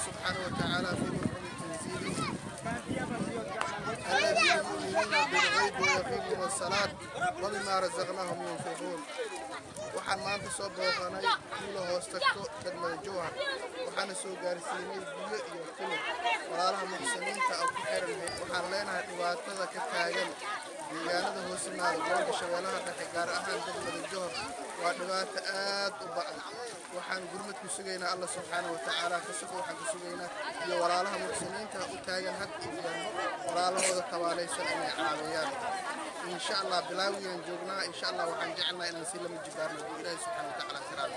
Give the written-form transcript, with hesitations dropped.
سبحانه وتعالى في محكم تنزيله الذين يؤمنون بالغيب ويقيمون الصلاة وبما رزقناهم ينفقون. waxaan maanta soo booqanay kuula hoos tagto degmada Jowhar waxaana soo gaarsiinay biyo iyo timir walaalaha muxsiniinta oo ku xiran waxaan leenahay dhibaatada ka taagan deegaanada hoos yimaada gobolka Shabeellaha Dhexe gaar ahaan degmada Jowhar waa dhibaato aad u ba'an waxaan gurmad ku sugaynaa Allah subhanahu wa ta'ala ka sugo waxaan ku sugaynaa iyo walaalaha muxsiniinta u taagan had iyo walaalahooda tawaalaysan inay caawiyaan إن شاء الله بلاوي نجوبنا إن شاء الله وحنجعلنا إلى نسيل من جبارنا بإله سبحانه وتعالى.